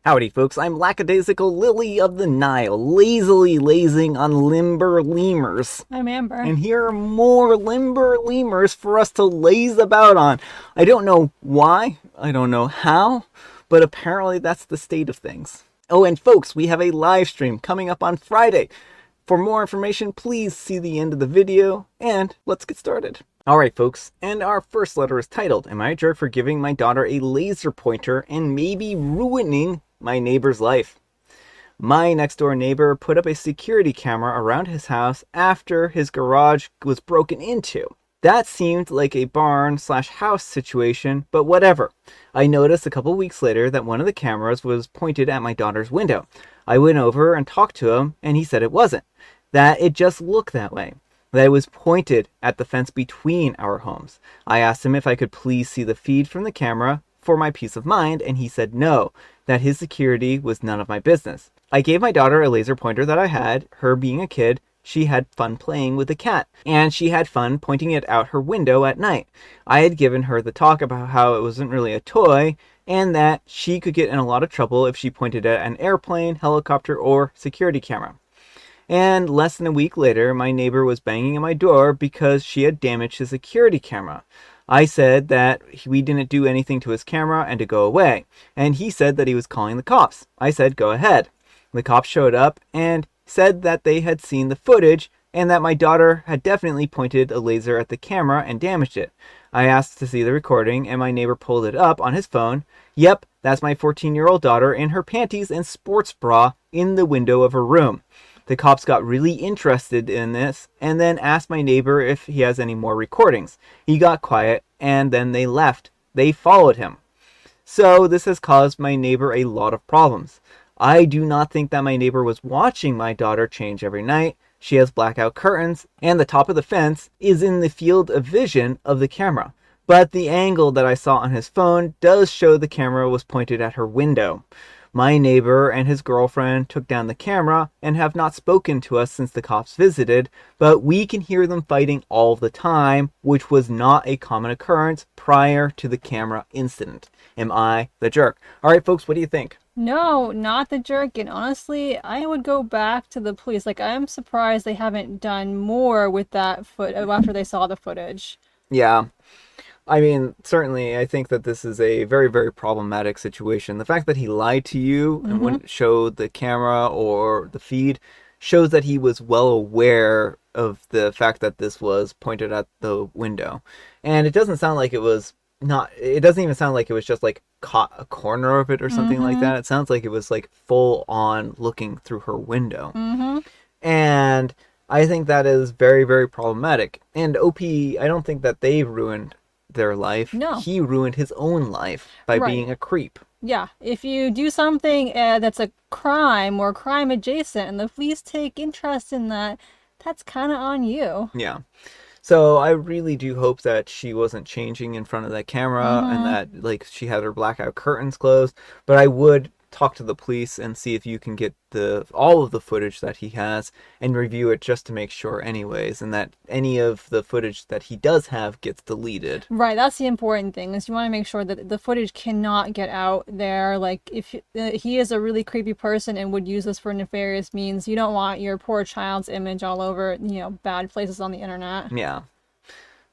Howdy folks, I'm lackadaisical Lily of the Nile, lazily lazing on limber lemurs. I'm Amber. And here are more limber lemurs for us to laze about on. I don't know why, I don't know how, but apparently that's the state of things. Oh, and folks, we have a live stream coming up on Friday. For more information, please see the end of the video, and let's get started. Alright folks, and our first letter is titled, Am I a Jerk for Giving My Daughter a Laser Pointer and Maybe Ruining My Neighbor's Life? My next door neighbor put up a security camera around his house after his garage was broken into. That seemed like a barn/house situation, but whatever. I noticed a couple weeks later that one of the cameras was pointed at my daughter's window. I went over and talked to him, and he said it wasn't. That it just looked that way. That it was pointed at the fence between our homes. I asked him if I could please see the feed from the camera for my peace of mind, and he said no, that his security was none of my business. I gave my daughter a laser pointer that I had. Her being a kid, she had fun playing with the cat, and she had fun pointing it out her window at night. I had given her the talk about how it wasn't really a toy, and that she could get in a lot of trouble if she pointed at an airplane, helicopter, or security camera. And less than a week later, my neighbor was banging on my door because she had damaged his security camera. I said that we didn't do anything to his camera and to go away, and he said that he was calling the cops. I said, go ahead. The cops showed up and said that they had seen the footage and that my daughter had definitely pointed a laser at the camera and damaged it. I asked to see the recording, and my neighbor pulled it up on his phone. Yep, that's my 14-year-old daughter in her panties and sports bra in the window of her room. The cops got really interested in this and then asked my neighbor if he has any more recordings. He got quiet and then they left. They followed him. So this has caused my neighbor a lot of problems. I do not think that my neighbor was watching my daughter change every night. She has blackout curtains and the top of the fence is in the field of vision of the camera. But the angle that I saw on his phone does show the camera was pointed at her window. My neighbor and his girlfriend took down the camera and have not spoken to us since the cops visited, but we can hear them fighting all the time, which was not a common occurrence prior to the camera incident. Am I the jerk? Alright folks, what do you think? No, not the jerk. And honestly, I would go back to the police. I'm surprised they haven't done more with that after they saw the footage. Yeah. I mean, certainly, I think that this is a very, very problematic situation. The fact that he lied to you and wouldn't show the camera or the feed shows that he was well aware of the fact that this was pointed at the window. And it doesn't sound like it was it doesn't even sound like it was just like caught a corner of it or something like that. It sounds like it was like full on looking through her window. And I think that is very, very problematic. And OP, I don't think that they ruined their life. No. He ruined his own life by Right. being a creep. Yeah, if you do something that's a crime or crime adjacent and the police take interest in that, that's kind of on you. Yeah. So I really do hope that she wasn't changing in front of that camera and that like she had her blackout curtains closed. But I would talk to the police and see if you can get all of the footage that he has and review it just to make sure anyways, and that any of the footage that he does have gets deleted. Right, that's the important thing, is you want to make sure that the footage cannot get out there. Like, if he is a really creepy person and would use this for nefarious means, you don't want your poor child's image all over, bad places on the internet. Yeah.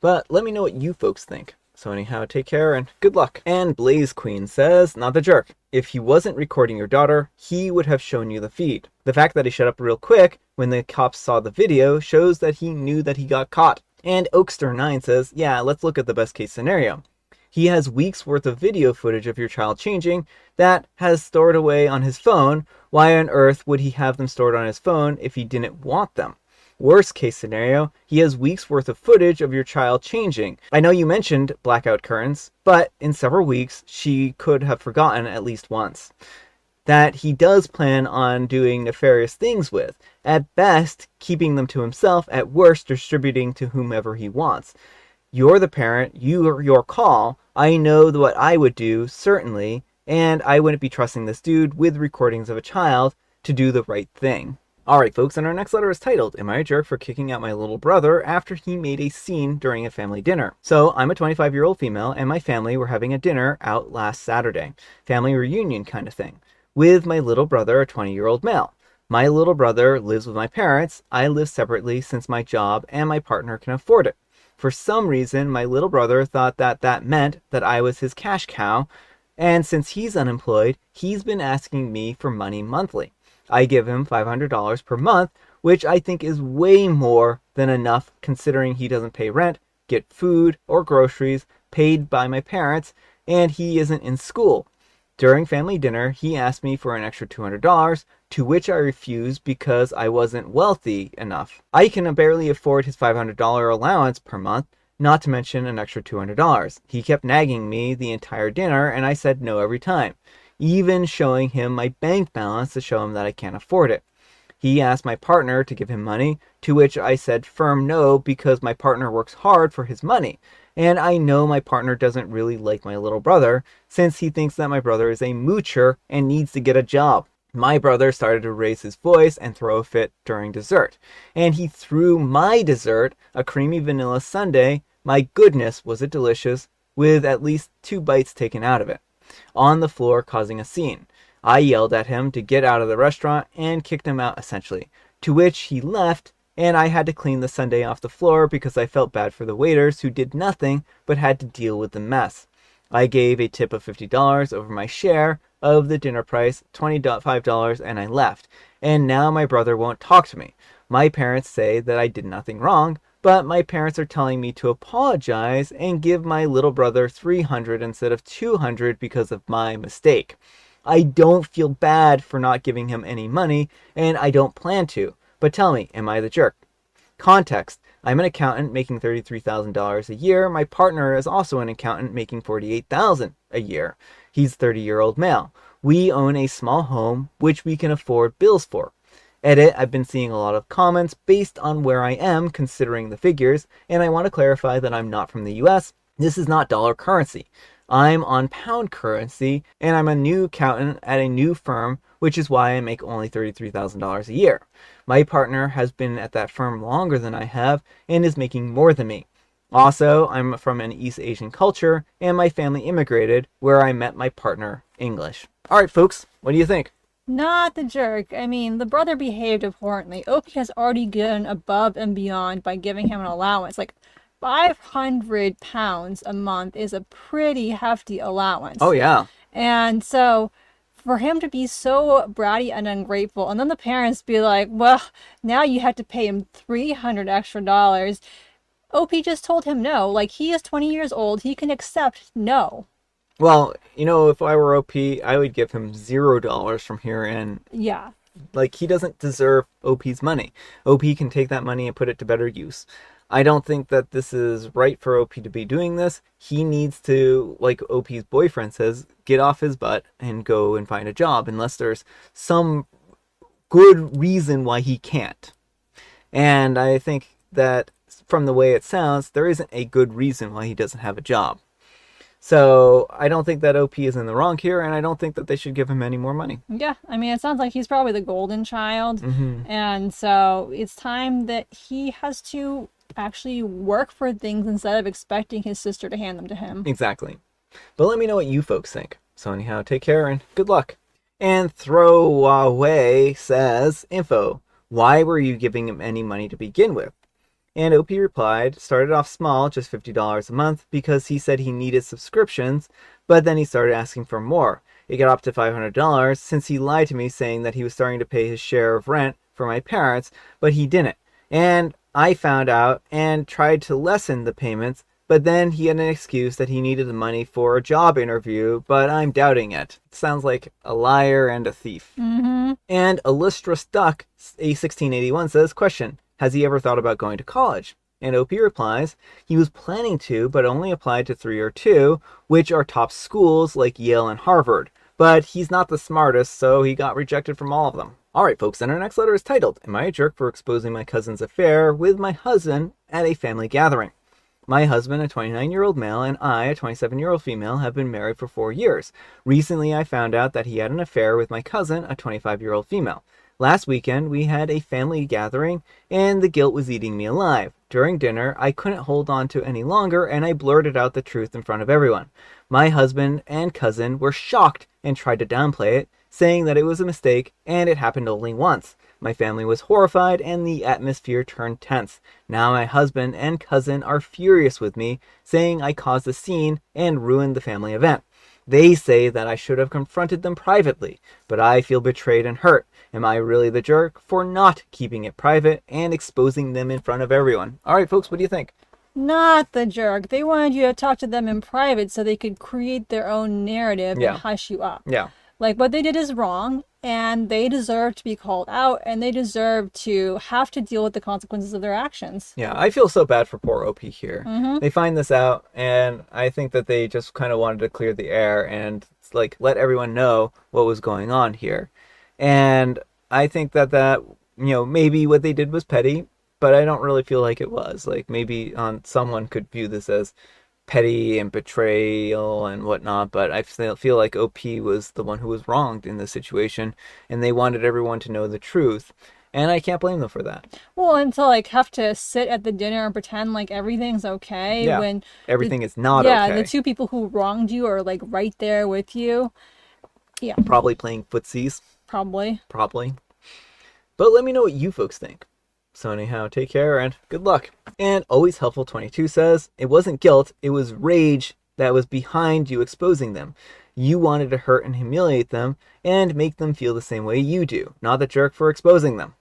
But let me know what you folks think. So anyhow, take care and good luck. And Blaze Queen says, not the jerk. If he wasn't recording your daughter, he would have shown you the feed. The fact that he shut up real quick when the cops saw the video shows that he knew that he got caught. And Oakster9 says, yeah, let's look at the best case scenario. He has weeks worth of video footage of your child changing that has stored away on his phone. Why on earth would he have them stored on his phone if he didn't want them? Worst case scenario, he has weeks worth of footage of your child changing. I know you mentioned blackout curtains, but in several weeks, she could have forgotten at least once. That he does plan on doing nefarious things with. At best, keeping them to himself, at worst, distributing to whomever he wants. You're the parent, your call. I know what I would do, certainly, and I wouldn't be trusting this dude with recordings of a child to do the right thing. Alright folks, and our next letter is titled, Am I a Jerk for Kicking Out My Little Brother After He Made a Scene During a Family Dinner? So, I'm a 25-year-old female, and my family were having a dinner out last Saturday. Family reunion kind of thing. with my little brother, a 20-year-old male. My little brother lives with my parents. I live separately since my job and my partner can afford it. For some reason, my little brother thought that that meant that I was his cash cow, and since he's unemployed, he's been asking me for money monthly. I give him $500 per month, which I think is way more than enough considering he doesn't pay rent, get food or groceries paid by my parents, and he isn't in school. During family dinner, he asked me for an extra $200, to which I refused because I wasn't wealthy enough. I can barely afford his $500 allowance per month, not to mention an extra $200. He kept nagging me the entire dinner, and I said no every time, even showing him my bank balance to show him that I can't afford it. He asked my partner to give him money, to which I said firm no because my partner works hard for his money. And I know my partner doesn't really like my little brother, since he thinks that my brother is a moocher and needs to get a job. My brother started to raise his voice and throw a fit during dessert. And he threw my dessert, a creamy vanilla sundae, my goodness was it delicious, with at least 2 bites taken out of it, on the floor, causing a scene. I yelled at him to get out of the restaurant and kicked him out essentially, to which he left, and I had to clean the sundae off the floor because I felt bad for the waiters who did nothing but had to deal with the mess. I gave a tip of $50 over my share of the dinner price, $25, and I left. And now my brother won't talk to me. My parents say that I did nothing wrong, but my parents are telling me to apologize and give my little brother $300 instead of $200 because of my mistake. I don't feel bad for not giving him any money, and I don't plan to. But tell me, am I the jerk? Context. I'm an accountant making $33,000 a year. My partner is also an accountant making $48,000 a year. He's a 30-year-old male. We own a small home, which we can afford bills for. Edit, I've been seeing a lot of comments based on where I am considering the figures, and I want to clarify that I'm not from the US. This is not dollar currency. I'm on pound currency, and I'm a new accountant at a new firm, which is why I make only $33,000 a year. My partner has been at that firm longer than I have and is making more than me. Also, I'm from an East Asian culture, and my family immigrated, where I met my partner, English. Alright folks, what do you think? Not the jerk. I mean, the brother behaved abhorrently. Opie has already gone above and beyond by giving him an allowance. Like, £500 a month is a pretty hefty allowance. Oh yeah. And so for him to be so bratty and ungrateful, and then the parents be like, well, now you have to pay him $300 extra. OP just told him no. Like, he is 20 years old. He can accept no. Well, if I were OP, I would give him $0 from here in. Yeah. Like, he doesn't deserve OP's money. OP can take that money and put it to better use. I don't think that this is right for OP to be doing this. He needs to, like OP's boyfriend says, get off his butt and go and find a job, unless there's some good reason why he can't. And I think that from the way it sounds, there isn't a good reason why he doesn't have a job. So I don't think that OP is in the wrong here, and I don't think that they should give him any more money. Yeah, I mean, it sounds like he's probably the golden child. Mm-hmm. And so it's time that he has to actually work for things instead of expecting his sister to hand them to him. Exactly. But let me know what you folks think. So anyhow, take care and good luck. And Throwaway says, info, why were you giving him any money to begin with? And OP replied, started off small, just $50 a month, because he said he needed subscriptions, but then he started asking for more. It got up to $500 since he lied to me saying that he was starting to pay his share of rent for my parents, but he didn't. And I found out and tried to lessen the payments, but then he had an excuse that he needed the money for a job interview, but I'm doubting it. Sounds like a liar and a thief. Mm-hmm. And Illustrious Duck, A1681 says, question, has he ever thought about going to college? And OP replies, he was planning to, but only applied to 3 or 2, which are top schools like Yale and Harvard. But he's not the smartest, so he got rejected from all of them. Alright folks, and our next letter is titled, Am I a Jerk for Exposing My Cousin's Affair with My Husband at a Family Gathering? My husband, a 29-year-old male, and I, a 27-year-old female, have been married for 4 years. Recently, I found out that he had an affair with my cousin, a 25-year-old female. Last weekend, we had a family gathering, and the guilt was eating me alive. During dinner, I couldn't hold on to it any longer, and I blurted out the truth in front of everyone. My husband and cousin were shocked and tried to downplay it, saying that it was a mistake and it happened only once. My family was horrified and the atmosphere turned tense. Now my husband and cousin are furious with me, saying I caused a scene and ruined the family event. They say that I should have confronted them privately, but I feel betrayed and hurt. Am I really the jerk for not keeping it private and exposing them in front of everyone? All right, folks, what do you think? Not the jerk. They wanted you to talk to them in private so they could create their own narrative and hush you up. Yeah. Like, what they did is wrong, and they deserve to be called out, and they deserve to have to deal with the consequences of their actions. Yeah, I feel so bad for poor OP here. Mm-hmm. They find this out, and I think that they just kind of wanted to clear the air and like let everyone know what was going on here. And I think that maybe what they did was petty, but I don't really feel like it was. Like maybe someone could view this as petty and betrayal and whatnot, but I feel like OP was the one who was wronged in this situation, and they wanted everyone to know the truth, and I can't blame them for that. Well, and to like have to sit at the dinner and pretend like everything's okay when everything is not okay. Yeah, the two people who wronged you are like right there with you. Yeah. Probably playing footsies. Probably. But let me know what you folks think. So anyhow, take care and good luck. And Always Helpful 22 says, it wasn't guilt, it was rage that was behind you exposing them. You wanted to hurt and humiliate them and make them feel the same way you do, not the jerk for exposing them.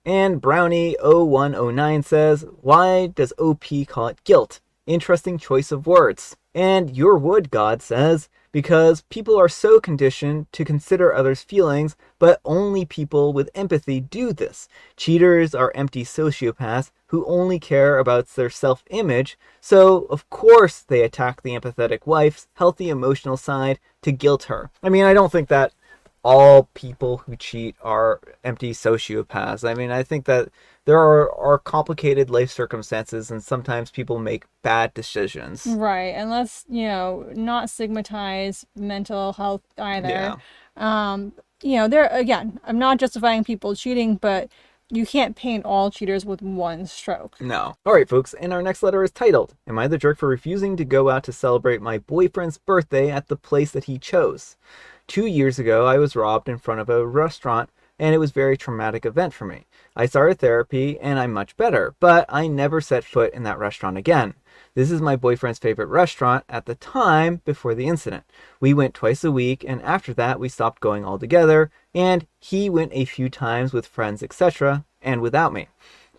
And Brownie0109 says, why does OP call it guilt? Interesting choice of words. And Your Wood God says, because people are so conditioned to consider others' feelings, but only people with empathy do this. Cheaters are empty sociopaths who only care about their self-image, so of course they attack the empathetic wife's healthy emotional side to guilt her. I mean, I don't think that all people who cheat are empty sociopaths. I mean, I think that there are complicated life circumstances and sometimes people make bad decisions. Right. And let's, not stigmatize mental health either. Yeah. There again, I'm not justifying people cheating, but you can't paint all cheaters with one stroke. No. All right, folks, and our next letter is titled, Am I the Jerk for Refusing to Go Out to Celebrate My Boyfriend's Birthday at the Place That He Chose? 2 years ago, I was robbed in front of a restaurant, and it was a very traumatic event for me. I started therapy, and I'm much better, but I never set foot in that restaurant again. This is my boyfriend's favorite restaurant at the time before the incident. We went twice a week, and after that, we stopped going altogether, and he went a few times with friends, etc., and without me.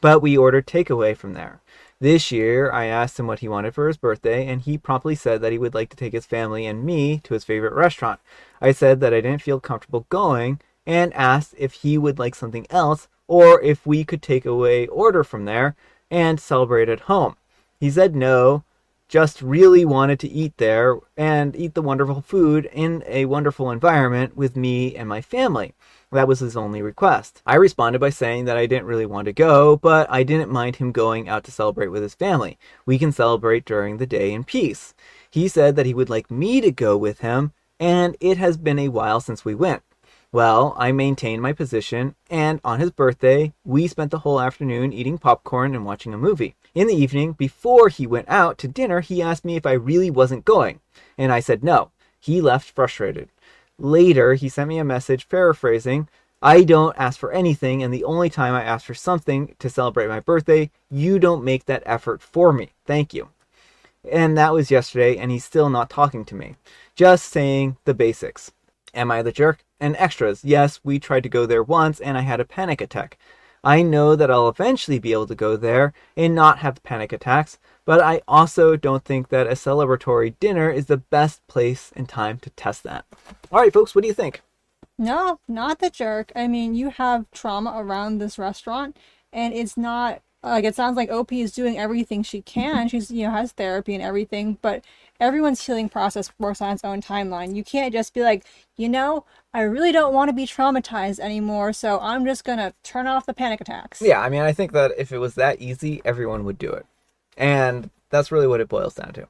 But we ordered takeaway from there. This year, I asked him what he wanted for his birthday, and he promptly said that he would like to take his family and me to his favorite restaurant. I said that I didn't feel comfortable going, and asked if he would like something else, or if we could take away order from there and celebrate at home. He said no, just really wanted to eat there and eat the wonderful food in a wonderful environment with me and my family. That was his only request. I responded by saying that I didn't really want to go, but I didn't mind him going out to celebrate with his family. We can celebrate during the day in peace. He said that he would like me to go with him, and it has been a while since we went. Well, I maintained my position, and on his birthday, we spent the whole afternoon eating popcorn and watching a movie. In the evening, before he went out to dinner, he asked me if I really wasn't going, and I said no. He left frustrated. Later, he sent me a message paraphrasing, I don't ask for anything, and the only time I ask for something to celebrate my birthday, you don't make that effort for me. Thank you. And that was yesterday, and he's still not talking to me. Just saying the basics. Am I the jerk? And extras. Yes, we tried to go there once, and I had a panic attack. I know that I'll eventually be able to go there and not have panic attacks, but I also don't think that a celebratory dinner is the best place and time to test that. All right, folks, what do you think? No, not the jerk. I mean, you have trauma around this restaurant, and it's not like it sounds like OP is doing everything she can. She's, has therapy and everything, but everyone's healing process works on its own timeline. You can't just be like, I really don't want to be traumatized anymore, so I'm just going to turn off the panic attacks. Yeah, I mean, I think that if it was that easy, everyone would do it. And that's really what it boils down to.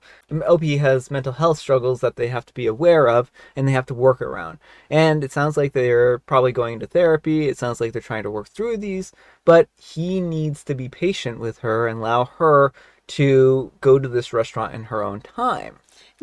OP has mental health struggles that they have to be aware of and they have to work around. And it sounds like they're probably going to therapy. It sounds like they're trying to work through these, but he needs to be patient with her and allow her to go to this restaurant in her own time.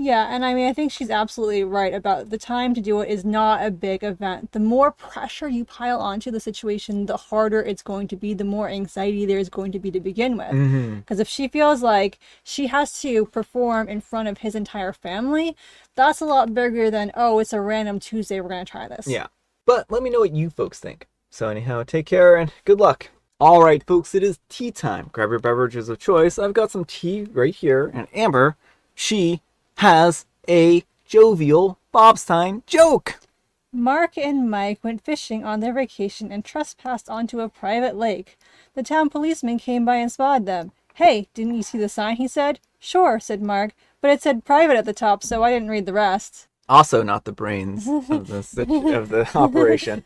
Yeah, and I mean, I think she's absolutely right about the time to do it is not a big event. The more pressure you pile onto the situation, the harder it's going to be, the more anxiety there is going to be to begin with. Mm-hmm. Because if she feels like she has to perform in front of his entire family, that's a lot bigger than, oh, it's a random Tuesday, we're going to try this. Yeah. But let me know what you folks think. So anyhow, take care and good luck. All right, folks, it is tea time. Grab your beverages of choice. I've got some tea right here, and Amber, she has a jovial Bobstein joke. Mark and Mike went fishing on their vacation and trespassed onto a private lake. The town policeman came by and spotted them. Hey, didn't you see the sign? He said. Sure, said Mark, but it said private at the top, so I didn't read the rest. Also, not the brains of the operation.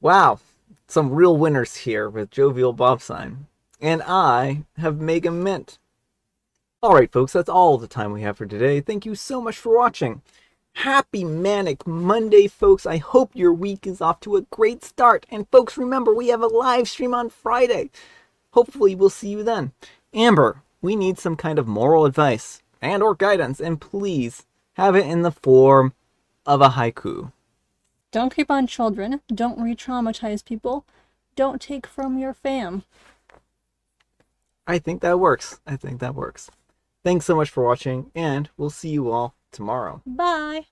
Wow, some real winners here with jovial Bobstein. And I have Mega Mint. Alright, folks, that's all the time we have for today. Thank you so much for watching. Happy Manic Monday, folks. I hope your week is off to a great start. And, folks, remember, we have a live stream on Friday. Hopefully, we'll see you then. Amber, we need some kind of moral advice and or guidance, and please have it in the form of a haiku. Don't creep on children. Don't re-traumatize people. Don't take from your fam. I think that works. Thanks so much for watching, and we'll see you all tomorrow. Bye.